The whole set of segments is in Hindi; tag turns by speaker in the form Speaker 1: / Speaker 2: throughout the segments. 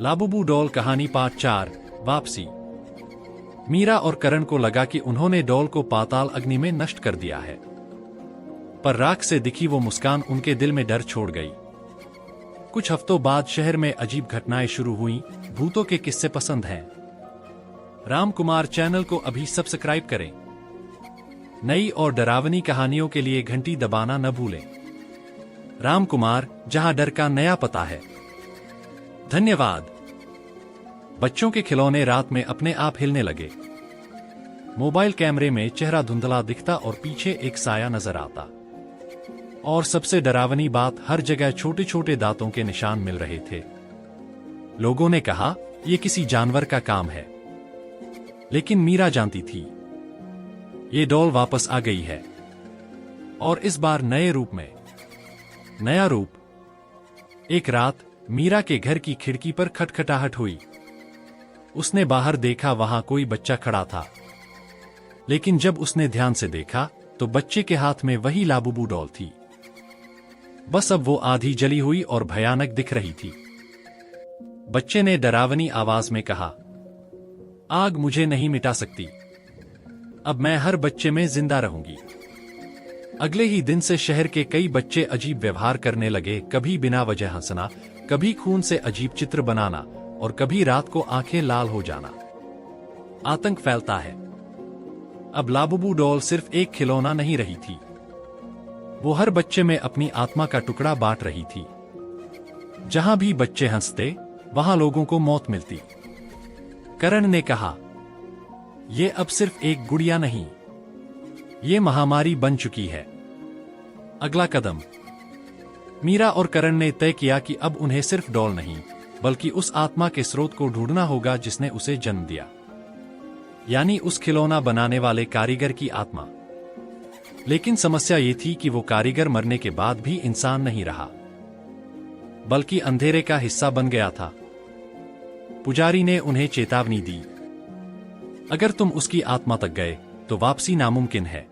Speaker 1: लाबुबू डॉल कहानी पार्ट 4 वापसी। मीरा और करण को लगा कि उन्होंने डॉल को पाताल अग्नि में नष्ट कर दिया है, पर राख से दिखी वो मुस्कान उनके दिल में डर छोड़ गई। कुछ हफ्तों बाद शहर में अजीब घटनाएं शुरू हुईं। भूतों के किस्से पसंद हैं? राम कुमार चैनल को अभी सब्सक्राइब करें। नई और डरावनी कहानियों के लिए घंटी दबाना न भूलें। राम कुमार, जहां डर का नया पता है। धन्यवाद। बच्चों के खिलौने रात में अपने आप हिलने लगे। मोबाइल कैमरे में चेहरा धुंधला दिखता और पीछे एक साया नजर आता। और सबसे डरावनी बात, हर जगह छोटे छोटे दांतों के निशान मिल रहे थे। लोगों ने कहा यह किसी जानवर का काम है, लेकिन मीरा जानती थी ये डॉल वापस आ गई है, और इस बार नए रूप में। नया रूप। एक रात मीरा के घर की खिड़की पर खटखटाहट हुई। उसने बाहर देखा, वहां कोई बच्चा खड़ा था, लेकिन जब उसने ध्यान से देखा तो बच्चे के हाथ में वही लाबुबू डॉल थी। बस अब वो आधी जली हुई और भयानक दिख रही थी। बच्चे ने डरावनी आवाज में कहा, आग मुझे नहीं मिटा सकती, अब मैं हर बच्चे में जिंदा रहूंगी। अगले ही दिन से शहर के कई बच्चे अजीब व्यवहार करने लगे, कभी बिना वजह हंसना, कभी खून से अजीब चित्र बनाना, और कभी रात को आंखें लाल हो जाना। आतंक फैलता है। अब लाबुबू डॉल सिर्फ एक खिलौना नहीं रही थी, वो हर बच्चे में अपनी आत्मा का टुकड़ा बांट रही थी। जहां भी बच्चे हंसते, वहां लोगों को मौत मिलती। करण ने कहा, यह अब सिर्फ एक गुड़िया नहीं, ये महामारी बन चुकी है। अगला कदम। मीरा और करण ने तय किया कि अब उन्हें सिर्फ डॉल नहीं, बल्कि उस आत्मा के स्रोत को ढूंढना होगा जिसने उसे जन्म दिया, यानी उस खिलौना बनाने वाले कारीगर की आत्मा। लेकिन समस्या ये थी कि वो कारीगर मरने के बाद भी इंसान नहीं रहा, बल्कि अंधेरे का हिस्सा बन गया था। पुजारी ने उन्हें चेतावनी दी, अगर तुम उसकी आत्मा तक गए तो वापसी नामुमकिन है।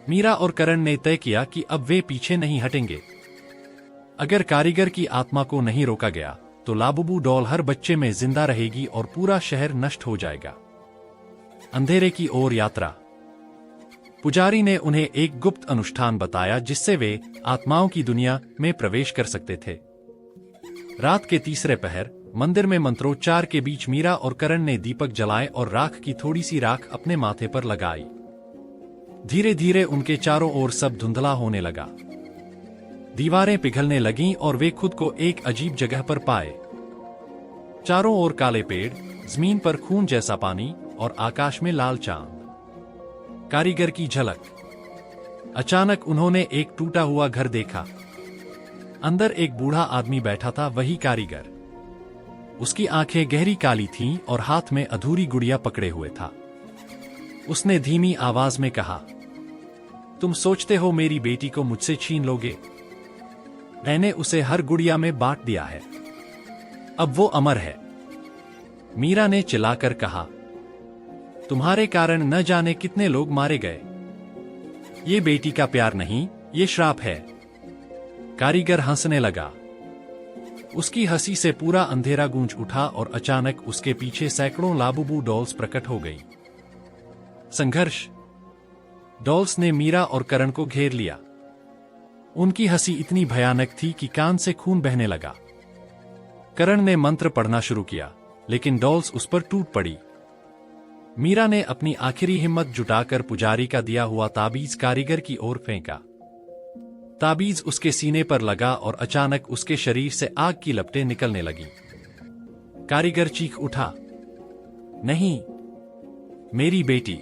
Speaker 1: मीरा और करण ने तय किया कि अब वे पीछे नहीं हटेंगे। अगर कारीगर की आत्मा को नहीं रोका गया तो लाबुबू डॉल हर बच्चे में जिंदा रहेगी और पूरा शहर नष्ट हो जाएगा। अंधेरे की ओर यात्रा। पुजारी ने उन्हें एक गुप्त अनुष्ठान बताया जिससे वे आत्माओं की दुनिया में प्रवेश कर सकते थे। रात के तीसरे पहर मंदिर में मंत्रोच्चार के बीच मीरा और करण ने दीपक जलाए और राख की थोड़ी सी राख अपने माथे पर लगाई। धीरे धीरे उनके चारों ओर सब धुंधला होने लगा। दीवारें पिघलने लगीं और वे खुद को एक अजीब जगह पर पाए। चारों ओर काले पेड़, जमीन पर खून जैसा पानी और आकाश में लाल चांद। कारीगर की झलक। अचानक उन्होंने एक टूटा हुआ घर देखा। अंदर एक बूढ़ा आदमी बैठा था, वही कारीगर। उसकी आंखें गहरी काली थीं और हाथ में अधूरी गुड़िया पकड़े हुए था। उसने धीमी आवाज में कहा, तुम सोचते हो मेरी बेटी को मुझसे छीन लोगे? मैंने उसे हर गुड़िया में बांट दिया है, अब वो अमर है। मीरा ने चिल्लाकर कहा, तुम्हारे कारण न जाने कितने लोग मारे गए। ये बेटी का प्यार नहीं, ये श्राप है। कारीगर हंसने लगा। उसकी हंसी से पूरा अंधेरा गूंज उठा और अचानक उसके पीछे सैकड़ों लाबुबू डॉल्स प्रकट हो गई। संघर्ष। डॉल्स ने मीरा और करण को घेर लिया। उनकी हंसी इतनी भयानक थी कि कान से खून बहने लगा। करण ने मंत्र पढ़ना शुरू किया, लेकिन डॉल्स उस पर टूट पड़ी। मीरा ने अपनी आखिरी हिम्मत जुटाकर पुजारी का दिया हुआ ताबीज कारीगर की ओर फेंका। ताबीज उसके सीने पर लगा और अचानक उसके शरीर से आग की लपटें निकलने लगीं। कारीगर चीख उठा, नहीं, मेरी बेटी,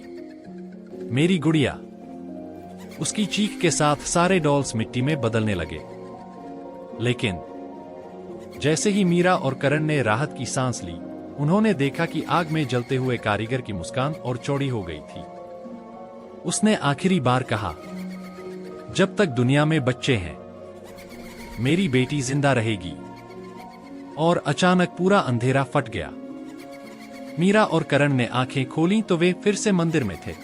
Speaker 1: मेरी गुड़िया। उसकी चीख के साथ सारे डॉल्स मिट्टी में बदलने लगे। लेकिन जैसे ही मीरा और करण ने राहत की सांस ली, उन्होंने देखा कि आग में जलते हुए कारीगर की मुस्कान और चौड़ी हो गई थी। उसने आखिरी बार कहा, जब तक दुनिया में बच्चे हैं, मेरी बेटी जिंदा रहेगी। और अचानक पूरा अंधेरा फट गया। मीरा और करण ने आंखें खोलीं तो वे फिर से मंदिर में थे।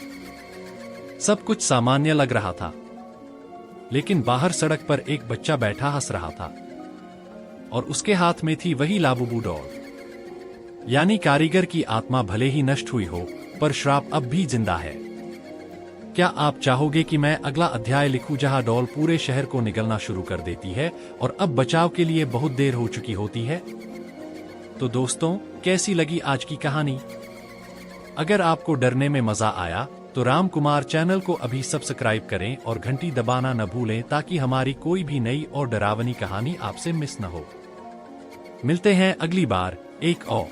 Speaker 1: सब कुछ सामान्य लग रहा था, लेकिन बाहर सड़क पर एक बच्चा बैठा हंस रहा था। और उसके हाथ में थी वही लाबुबू डॉल। यानी कारीगर की आत्मा भले ही नष्ट हुई हो, पर श्राप अब भी जिंदा है। क्या आप चाहोगे कि मैं अगला अध्याय लिखूं जहां डॉल पूरे शहर को निगलना शुरू कर देती है और अब बचाव के लिए बहुत देर हो चुकी होती है? तो दोस्तों, कैसी लगी आज की कहानी? अगर आपको डरने में मजा आया तो राम कुमार चैनल को अभी सब्सक्राइब करें और घंटी दबाना न भूलें ताकि हमारी कोई भी नई और डरावनी कहानी आपसे मिस न हो। मिलते हैं अगली बार एक और